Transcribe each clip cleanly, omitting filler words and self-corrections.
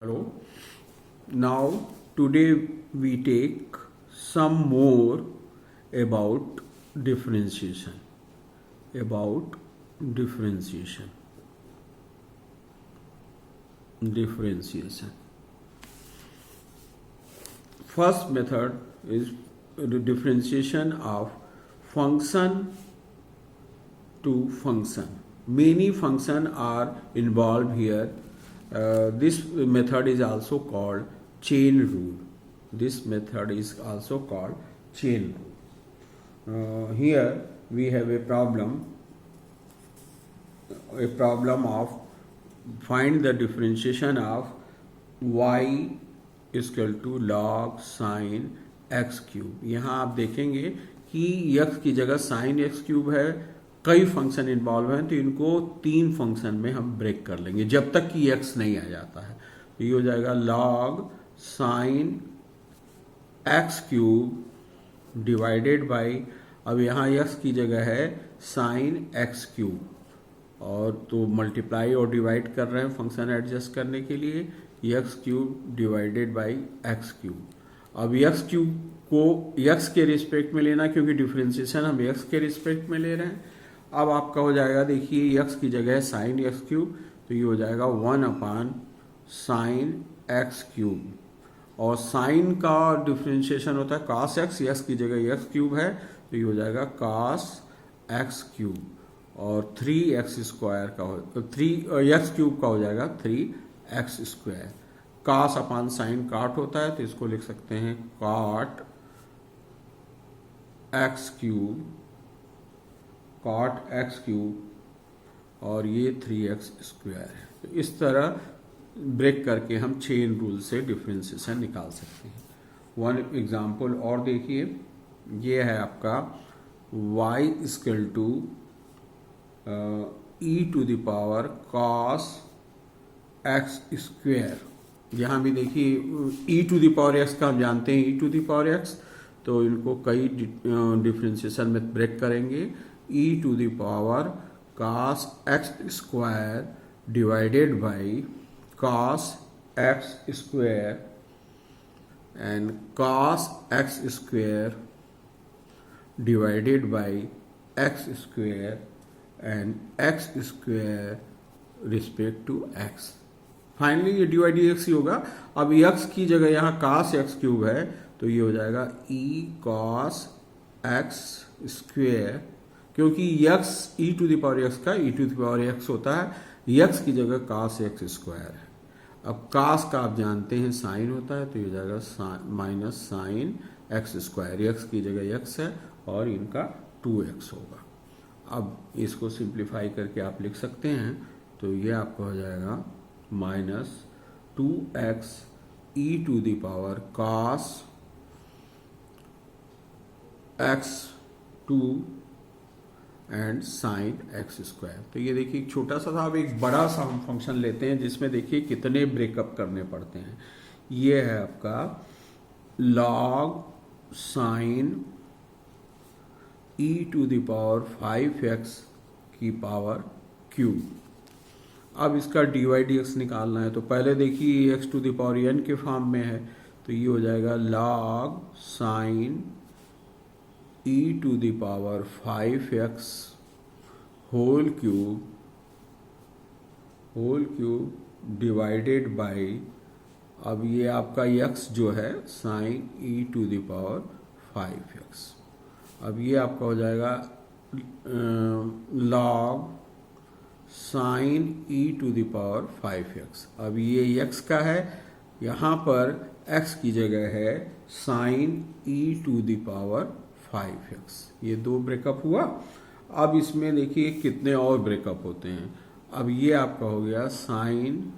Hello. Now today we take some more about differentiation. About differentiation. Differentiation. First method is the differentiation of function to function. Many functions are involved here. This method is also called chain rule. This method is also called chain rule. Here we have a problem of find the differentiation of y is equal to log sin x cube. यहाँ आप देखेंगे कि x की जगह sin x cube है, कई function involve हैं, तो इनको तीन फंक्शन में हम ब्रेक कर लेंगे जब तक कि x नहीं आ जाता है. तो ये हो जाएगा log sin x cube divided by, अब यहाँ x की जगह है sin x क्यूब, और तो मल्टीप्लाई और डिवाइड कर रहे हैं फंक्शन एडजस्ट करने के लिए, x cube divided by x cube. अब x क्यूब को x के रिस्पेक्ट में लेना, क्योंकि डिफरेंशिएशन हम x के रिस्पेक्ट में ले रहे हैं. अब आपका हो जाएगा, देखिए x की जगह है साइन x क्यूब, तो ये हो जाएगा 1 साइन x क्यूब, और साइन का डिफरेंशिएशन होता है cos x, x की जगह x क्यूब है तो ये हो जाएगा cos x क्यूब, और 3x स्क्वायर का हो 3x क्यूब का हो जाएगा 3x स्क्वायर. cos अपान साइन काट होता है तो इसको लिख सकते हैं cot x cube, cot x cube, और ये 3x स्क्वायर है. तो इस तरह ब्रेक करके हम चेन रूल से डिफरेंशिएशन निकाल सकते हैं. वन एग्जांपल और देखिए, ये है आपका y equal to e to the power cos x square. यहाँ भी देखिए e to the power x का हम जानते हैं e to the power x, तो इनको कई डिफरेंशिएशन में ब्रेक करेंगे. e to the power cos x square divided by cos x square and cos x square divided by x square and x square respect to x. Finally ये d y d x ही होगा. अब x की जगह यहाँ cos x cube है तो ये हो जाएगा e cos x स्क्वायर, क्योंकि x e to the power x का e to the power x होता है, x की जगह cos x स्क्वायर है. अब cos का आप जानते हैं साइन होता है, तो ये हो जाएगा minus sine x square, x की जगह x है और इनका 2x होगा. अब इसको सिंप्लीफाई करके आप लिख सकते हैं, तो ये आपका हो जाएगा minus 2x e to the power cos x 2 and sine x square. तो ये देखिए एक छोटा सा था. अब एक बड़ा सा हम फंक्शन लेते हैं जिसमें देखिए कितने ब्रेकअप करने पड़ते हैं. ये है आपका log sine e to the power 5x की पावर क्यूब. अब इसका डी वाई डी एक्स निकालना है, तो पहले देखिए x to the power n के फॉर्म में है, तो ये हो जाएगा log sine e to the power 5x whole cube divided by, अब ये आपका x जो है sine e to the power 5x. अब ये आपका हो जाएगा log sine e to the power 5x. अब ये x का है, यहाँ पर x की जगह है sine e to the power 5x. ये दो ब्रेकअप हुआ. अब इसमें देखिए कितने और ब्रेकअप होते हैं. अब ये आपका हो गया sine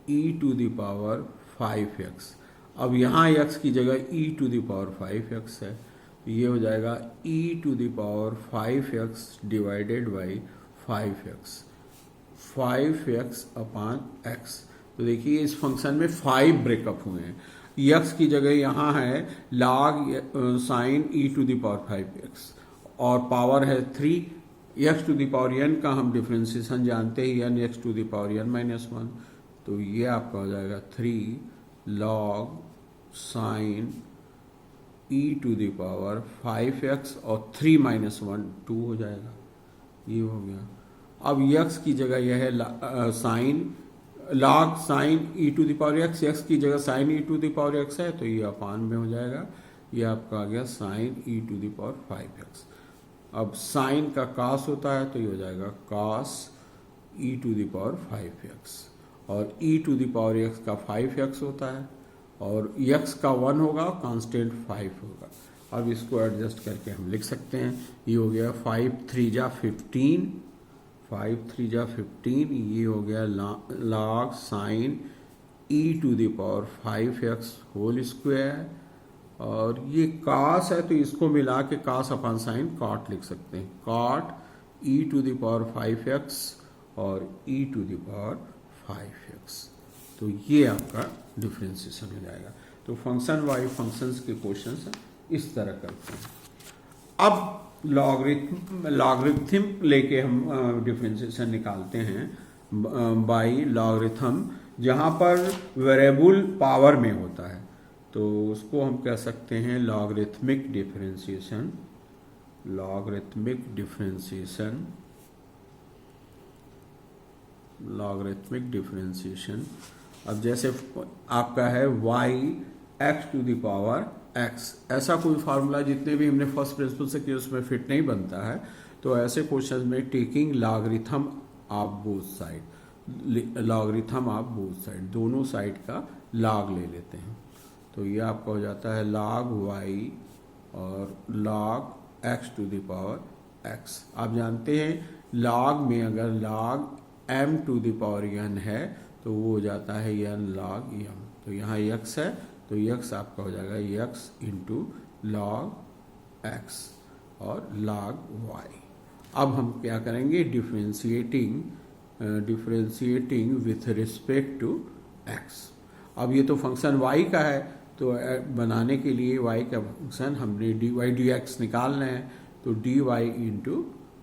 e to the power 5x. अब यहाँ x की जगह e to the power 5x है, ये हो जाएगा e to the power 5x divided by 5x upon x. तो देखिए इस फंक्शन में 5 ब्रेकअप हुए हैं. x की जगह यहाँ है log sine e to the power 5x, और पावर है 3. x to the power n का हम डिफरेंशिएशन जानते हैं, n x to the power n -1, तो ये आपका हो जाएगा 3 log sine e to the power 5x और 3 माइनस 1 2 हो जाएगा। ये हो गया। अब x की जगह यह है sine log sine e to the power x की जगह sine e to the power x है, तो ये अपान में हो जाएगा। ये आपका आ गया sine e to the power 5x। अब साइन का cos होता है, तो ये हो जाएगा cos e to the power 5x, और e to the power x का 5x होता है, और x का 1 होगा, कांस्टेंट 5 होगा। अब इसको एडजस्ट करके हम लिख सकते हैं। ये हो गया 5 3 जा 15, 5 3 जा 15, ये हो गया log sine e to the power 5x whole square, और ये cos है तो इसको मिला के cos अपन साइन cot लिख सकते हैं। cot e to the power 5x और e to the power 5x, तो ये आपका डिफरेंशिएशन हो जाएगा। तो फंक्शन वाइज फंक्शंस के क्वेश्चंस इस तरह करते हैं। अब लॉगरिथम लेके हम डिफरेंशिएशन निकालते हैं बाय लॉगरिथम, जहाँ पर वेरिएबल पावर में होता है, तो उसको हम कह सकते हैं logarithmic differentiation. Logarithmic differentiation, logarithmic differentiation. अब जैसे आपका है y x to the power x, ऐसा कोई फार्मूला जितने भी हमने फर्स्ट प्रिंसिपल से किए उसमें फिट नहीं बनता है, तो ऐसे क्वेश्चन में taking logarithm of both side, logarithm of both side, दोनों साइड का लॉग ले लेते हैं। तो ये आपका हो जाता है log y और log x to the power x। आप जानते हैं log में अगर log m to the power n है तो वो हो जाता है n log m। तो यहाँ x है तो x आपका हो जाएगा x इंटू log x और log y। अब हम क्या करेंगे, differentiating with respect to x। अब ये तो फंक्शन y का है, तो बनाने के लिए y का फंक्शन हमने dy dx निकालना है, तो dy इंटू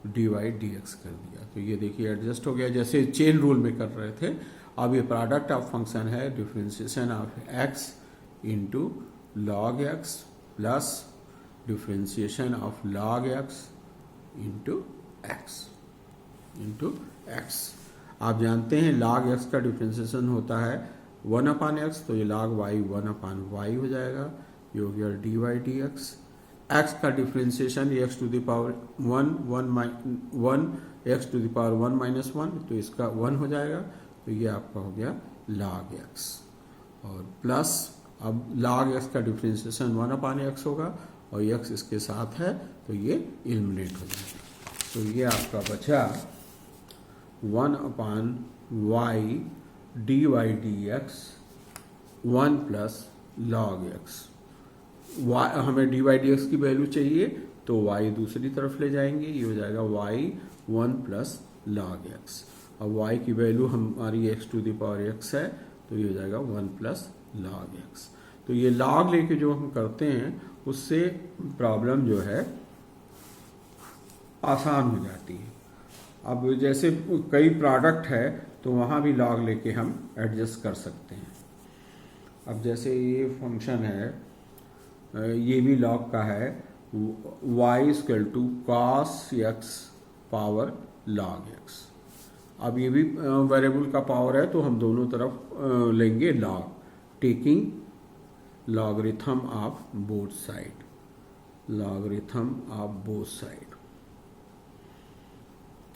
dy dx कर दिया। तो ये देखिए एडजस्ट हो गया, जैसे चेन रूल में कर रहे थे। अब ये प्रोडक्ट ऑफ फंक्शन है differentiation of x into log x plus differentiation of log x into x। आप जानते हैं log x का डिफरेंशिएशन होता है 1/x, तो ये log y 1/y हो जाएगा। ये हो गया dy dx। x का differentiation x to the power 1 x to the power 1 minus 1, तो इसका 1 हो जाएगा। तो ये आपका हो गया log x, और प्लस अब log x का डिफरेंशिएशन 1/x होगा, और x इसके साथ है तो ये एलिमिनेट हो जाएगा। तो ये आपका बचा 1/y dy dx 1 plus log x। y हमें dy dx की वैल्यू चाहिए, तो y दूसरी तरफ ले जाएंगे, ये हो जाएगा y 1 प्लस log x। अब y की वैल्यू हमारी x to the power x है, तो ये हो जाएगा 1 प्लस log x। तो ये log लेके जो हम करते हैं उससे प्रॉब्लम जो है आसान हो जाती है। अब जैसे कई प्रोडक्ट है तो वहाँ भी log लेके हम एडजस्ट कर सकते हैं। अब जैसे ये फंक्शन है, ये भी log का है, y equal to cos x power log x। अब ये भी वेरिएबल का पावर है, तो हम दोनों तरफ लेंगे log, taking logarithm of both side, logarithm of both side.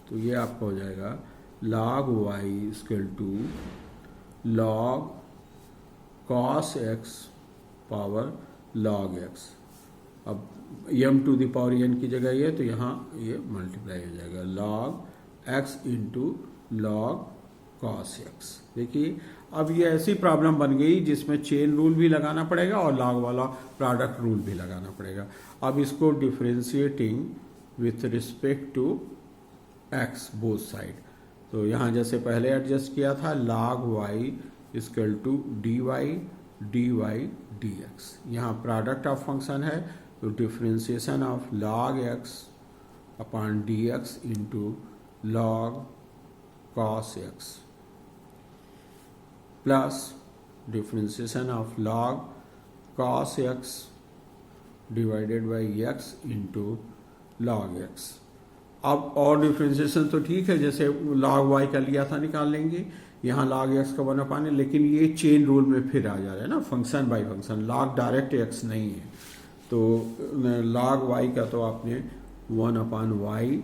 तो ये आपका हो जाएगा log y equal to log cos x power log x। अब m to the power n की जगह ये, तो यहाँ ये मल्टीप्लाई हो जाएगा log x into log cos x। देखिए अब ये ऐसी प्रॉब्लम बन गई जिसमें चेन रूल भी लगाना पड़ेगा और log वाला प्रोडक्ट रूल भी लगाना पड़ेगा। अब इसको differentiating with respect to x both side, तो यहाँ जैसे पहले एडजस्ट किया था log y equal to dy dx। यहाँ प्रोडक्ट ऑफ फंक्शन है, तो differentiation of log x upon dx into log cos x। Plus differentiation of log cos x divided by x into log x. अब और differentiation तो ठीक है, जैसे log Y का लिया था निकाल लेंगे, यहाँ लॉग एक्स का 1/, लेकिन ये चेन रूल में फिर आ जा रहा है ना, function by function, log direct x नहीं है। तो लॉग वाई का तो आपने 1/y,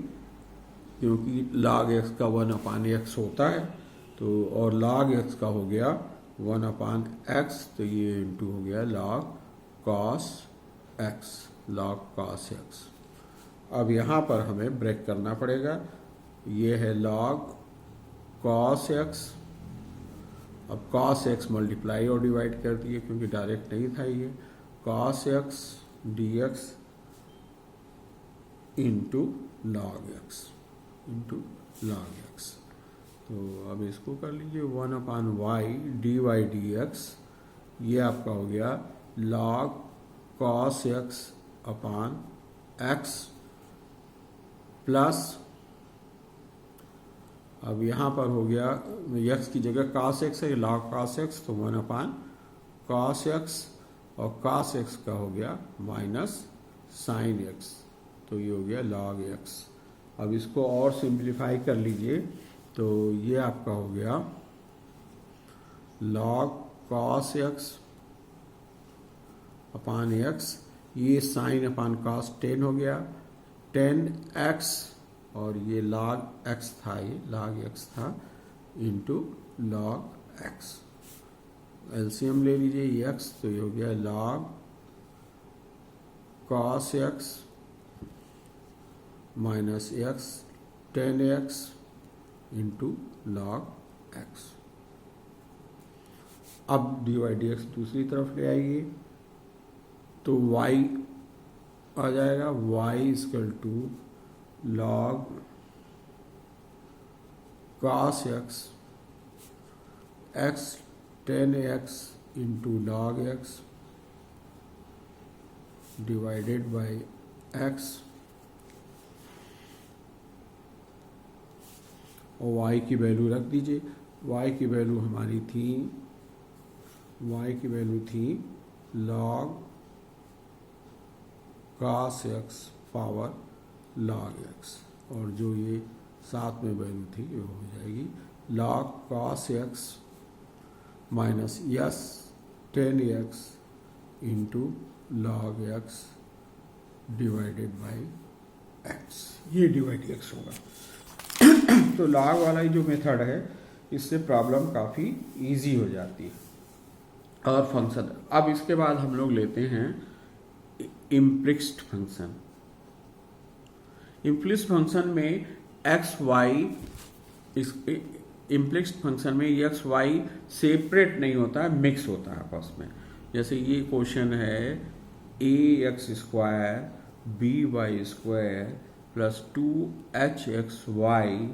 क्योंकि लॉग एक्स का 1/x होता है, तो और लॉग एक्स का हो गया 1/x, तो ये इंटू हो गया log cos x, log cos x. अब यहाँ पर हमें ब्रेक करना पड़ेगा, ये है लॉग कॉस एक्स। अब कॉस एक्स मल्टीप्लाई और डिवाइड कर दिए क्योंकि डायरेक्ट नहीं था ये, cos x D x into log x, into log x. तो अब इसको कर लीजिए 1/y D y d x, ये आपका हो गया लॉग कॉस एक्स अपान एक्स प्लस, अब यहाँ पर हो गया एक्स की जगह कॉस एक्स है, लॉग कॉस एक्स, तो 1/cos एक्स, और कॉस एक्स का हो गया माइनस साइन एक्स, तो ये हो गया लॉग एक्स। अब इसको और सिंप्लीफाई कर लीजिए, तो ये आपका हो गया लॉग कॉस एक्स अपान एक्स, ये साइन अपान कॉस 10 हो गया, 10x, और ये log x था, ये log x था इंटू log x। एलसीएम ले लीजिए x, तो ये हो गया log cos x minus x 10x into log x। अब डी वाई डी एक्स दूसरी तरफ ले आइए, तो y आ जाएगा y equal to log cos x, x 10x into log x divided by x, और y की वैल्यू रख दीजिए। y की वैल्यू हमारी थी, y की वैल्यू थी log cos x power log x, और जो ये साथ में वैल्यू थी ये हो जाएगी log cos x minus yes 10x into log x divided by x, ये डिवाइड एक्स होगा। तो लॉग वाला जो मेथड है, इससे प्रॉब्लम काफ़ी इजी हो जाती है। और फंक्शन, अब इसके बाद हम लोग लेते हैं इम्प्लिसिट फंक्शन। इम्प्लिसिट फंक्शन में एक्स वाई, इस इम्प्लिसिट फंक्शन में एक्स वाई सेपरेट नहीं होता है, मिक्स होता है आपस में। जैसे ये क्वेश्चन है A X square B Y square plus 2hxy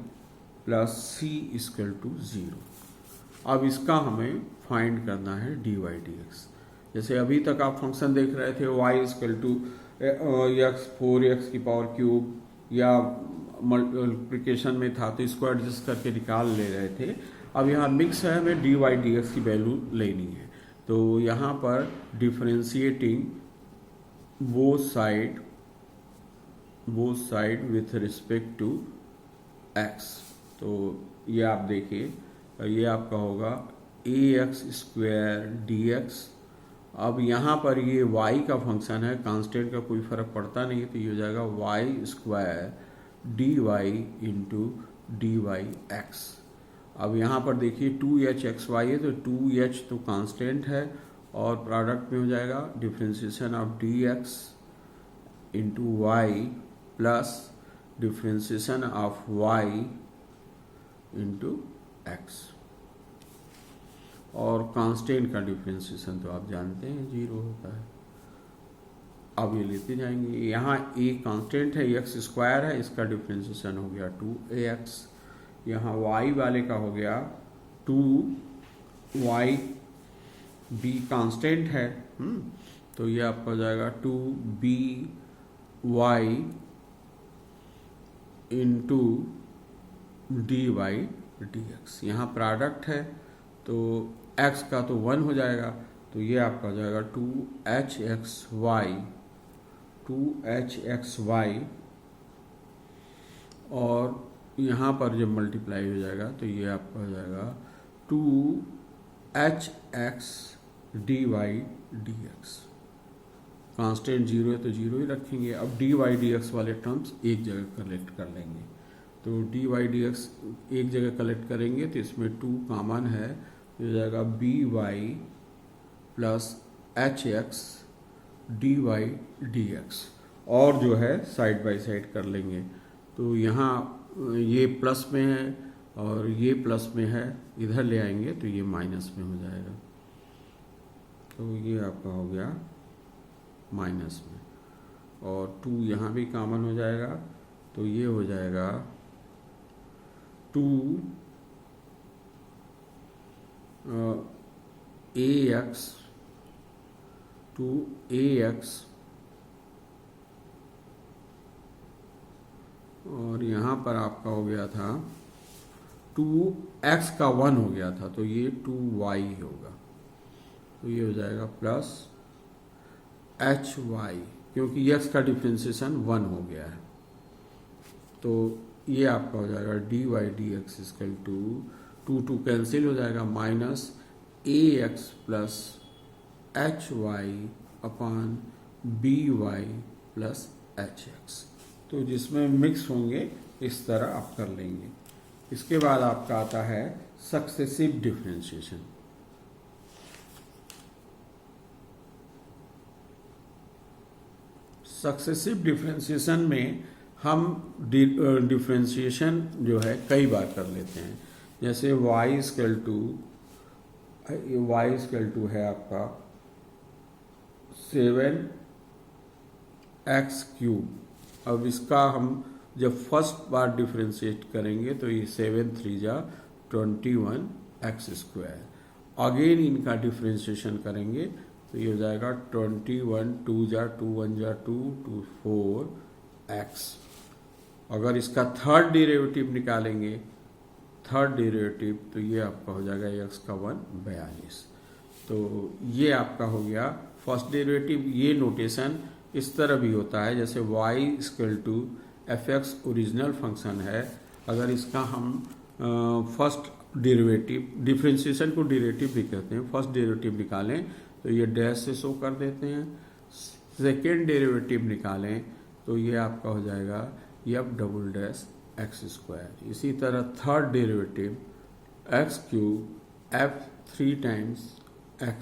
plus C equal to 0। अब इसका हमें फाइंड करना है डी वाई डी एक्स। जैसे अभी तक आप फंक्शन देख रहे थे y equal to x 4x की पावर क्यूब, या मल्टीप्लिकेशन में था तो इसको एडजस्ट करके निकाल ले रहे थे। अब यहाँ मिक्स है, हमें डी वाई डी एक्स की वैल्यू लेनी है। तो यहाँ पर differentiating both side with respect to x, तो ये आप देखिए, ये आपका होगा ax स्क्वायर डी एक्स। अब यहाँ पर ये y का फंक्शन है, कांस्टेंट का कोई फर्क पड़ता नहीं, तो ये हो जाएगा y square d y into d y x. अब यहाँ पर देखिए 2hxy है, तो 2h तो कांस्टेंट है, और प्रोडक्ट में हो जाएगा differentiation of d x into y plus differentiation of y into x. और कांस्टेंट का डिफरेंशिएशन तो आप जानते हैं 0 होता है। अब ये लेते जाएंगे, यहाँ a कांस्टेंट है, x स्क्वायर है, इसका डिफरेंशिएशन हो गया 2ax। यहाँ y वाले का हो गया 2y, b कांस्टेंट है, तो ये आपका हो जाएगा 2by into d y d x. यहाँ प्रोडक्ट है, तो x का तो 1 हो जाएगा, तो ये आपका हो जाएगा 2hxy, और यहाँ पर जब मल्टीप्लाई हो जाएगा तो ये आपका हो जाएगा 2hx dy/dx। कांस्टेंट 0 है तो 0 ही रखेंगे। अब dy/dx वाले टर्म्स एक जगह कलेक्ट कर लेंगे, तो dy/dx एक जगह कलेक्ट करेंगे तो इसमें 2 कॉमन है, हो जाएगा by प्लस hx dy/dx, और जो है साइड बाय साइड कर लेंगे। तो यहाँ ये प्लस में है और ये प्लस में है, इधर ले आएंगे तो ये माइनस में हो जाएगा, तो ये आपका हो गया माइनस में, और 2 यहाँ भी कॉमन हो जाएगा, तो ये हो जाएगा 2ax और यहाँ पर आपका हो गया था 2x का 1 हो गया था, तो ये 2y होगा, तो ये हो जाएगा प्लस hy, क्योंकि x का डिफ्रेंसिएशन 1 हो गया है, तो ये आपका हो जाएगा dy/dx इक्वल टू 2 कैंसिल हो जाएगा, minus ax plus hy upon by plus hx, तो जिसमें मिक्स होंगे इस तरह आप कर लेंगे। इसके बाद आपका आता है सक्सेसिव डिफरेंशिएशन। सक्सेसिव डिफरेंशिएशन में हम डिफरेंशिएशन जो है कई बार कर लेते हैं, जैसे y इक्वल टू है आपका 7x³। अब इसका हम जब फर्स्ट बार डिफरेंशिएट करेंगे तो ये 7×3 = 21x²। अगेन इनका डिफरेंशिएशन करेंगे तो ये हो जाएगा 21, 2 × 2 1 × 2 2 4x। अगर इसका थर्ड डेरिवेटिव निकालेंगे, थर्ड डेरिवेटिव, तो ये आपका हो जाएगा x का 1 42। तो ये आपका हो गया फर्स्ट डेरिवेटिव। ये नोटेशन इस तरह भी होता है, जैसे y equal to fx original function है, अगर इसका हम फर्स्ट डेरिवेटिव, डिफरेंशिएशन को डेरिवेटिव भी कहते हैं, फर्स्ट डेरिवेटिव निकालें तो ये डैश से शो कर देते हैं। सेकेंड डेरिवेटिव निकालें तो ये आपका हो जाएगा f′x²। इसी तरह third derivative x³ f3 times x,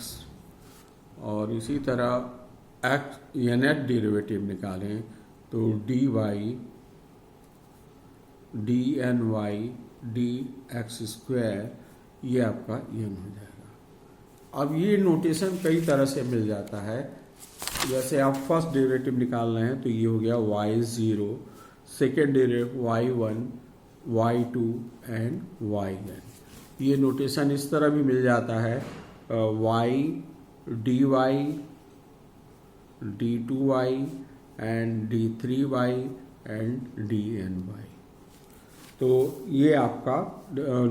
और इसी तरह nth डेरिवेटिव निकालें तो dy dny dx², ये आपका n हो जाएगा। अब ये नोटेशन कई तरह से मिल जाता है, जैसे आप फर्स्ट डेरिवेटिव निकाल रहे हैं तो ये हो गया y0, second derivative y1 y2 and yn। ये नोटेशन इस तरह भी मिल जाता है, y dy d2y and d3y and dny। तो ये आपका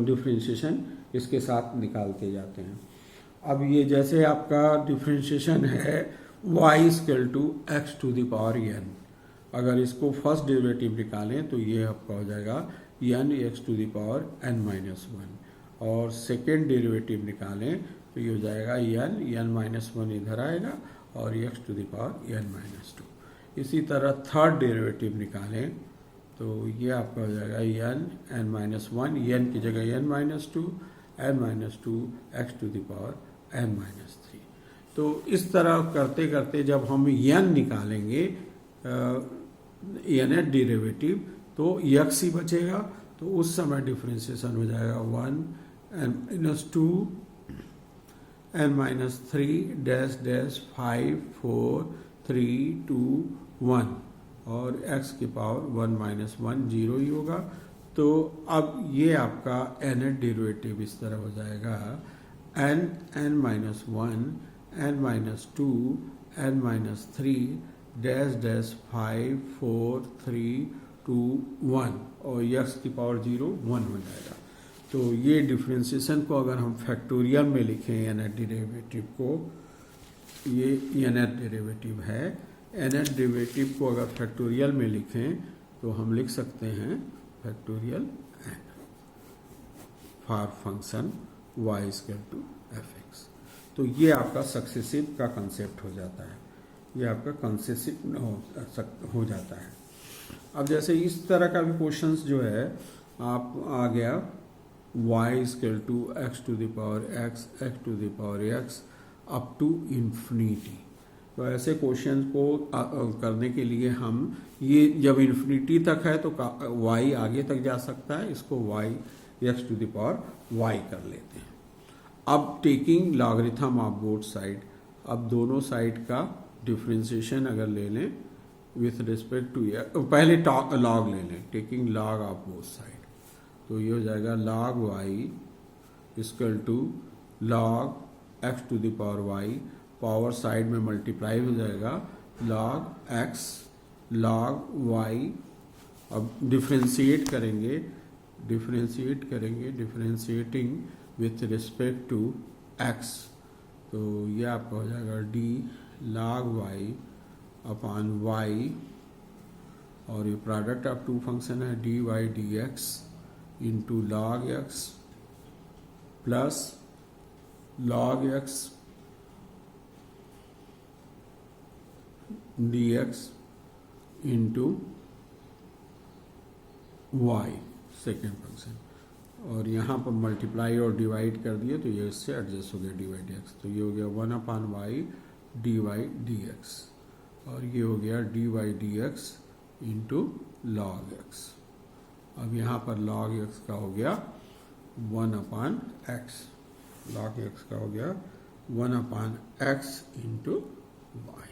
डिफरेंशिएशन इसके साथ निकालते जाते हैं। अब ये जैसे आपका डिफरेंशिएशन है y इक्वल टू x⁴n, अगर इसको फर्स्ट डेरिवेटिव निकालें तो ये आपका हो जाएगा n x⁴n-1, और सेकेंड डेरिवेटिव निकालें तो ये हो जाएगा n-1 इधर आएगा और x⁴n-2। इसी तरह थर्ड डेरिवेटिव निकालें तो ये आपका हो जाएगा n-1, n की जगह n-2, n-2 x⁴n-3। तो इस तरह करते करते जब हम n निकालेंगे nth डेरिवेटिव तो x ही बचेगा, तो उस समय डिफरेंशिएशन हो जाएगा 1n-2 n-3 डैश डैश 5 4 3 2 1, और x की पावर 1-1 0 ही होगा। तो अब ये आपका nth डेरिवेटिव इस तरह हो जाएगा n-1 n-2 n-3 dash dash 5 4 3 2 1, और x की पावर 0 1 हो जाएगा। तो ये डिफ्रेंशिएशन को अगर हम फैक्टोरियल में लिखें nth डेरिवेटिव को, ये nth डेरिवेटिव है, nth डेरिवेटिव को अगर फैक्टोरियल में लिखें तो हम लिख सकते हैं factorial n for function y equal to fx। तो ये आपका सक्सेसिव का कंसेप्ट हो जाता है, ये आपका कंसेसिव हो जाता है। अब जैसे इस तरह का भी क्वेश्चंस जो है आप आ गया y equal to x to the power x, x to the power x up to infinity. तो ऐसे क्वेश्चन को करने के लिए हम ये जब इन्फिनिटी तक है तो y आगे तक जा सकता है, इसको y x to the power y कर लेते हैं। अब taking logarithm of both side, अब दोनों साइड का डिफ्रेंशिएशन अगर ले लें विथ रिस्पेक्ट टू पहले लॉग ले लें, taking log of both side, तो ये हो जाएगा log y equal to log x to the power y, power side में मल्टीप्लाई हो जाएगा log x log y। अब डिफ्रेंशिएट करेंगे, differentiating with respect to x, तो ये आपका हो जाएगा d log y upon y, और ये प्रोडक्ट ऑफ टू फंक्शन है dy dx into log x plus log x dx into y second function, और यहाँ पर मल्टीप्लाई और डिवाइड कर दिए तो ये इससे एडजस्ट हो गया dy dx, तो ये हो गया 1 अपॉन y dy dx, और ये हो गया dy dx into log x। अब यहाँ पर log x का हो गया 1 अपॉन x, log x का हो गया 1 अपॉन x इंटू y।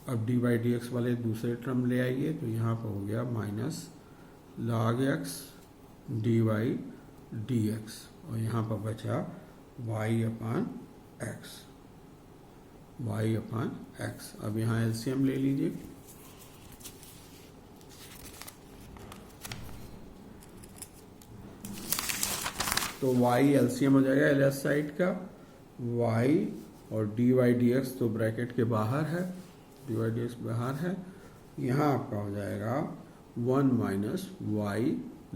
अब dy dx वाले दूसरे टर्म ले आइए, तो यहाँ पर हो गया minus log x dy dx, और यहाँ पर बचा y upon x, y upon x। अब यहाँ एलसीएम ले लीजिए, तो y एलसीएम हो जाएगा एल साइड का y, और dy dx तो ब्रैकेट के बाहर है, dy dx बाहर है, यहाँ आपका हो जाएगा 1 माइनस y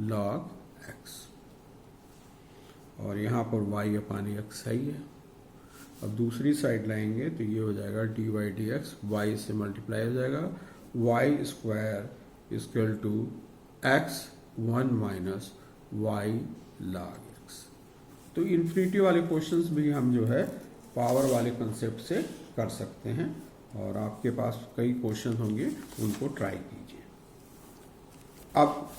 log x, और यहाँ पर y अपान x सही है। अब दूसरी साइड लाएंगे तो ये हो जाएगा dy dx, y से मल्टीप्लाई हो जाएगा y square equal to x 1 minus y log x। तो इन्फिनिटी वाले क्वेश्चंस भी हम जो है पावर वाले कंसेप्ट से कर सकते हैं, और आपके पास कई क्वेश्चन होंगे, उनको ट्राई कीजिए। अब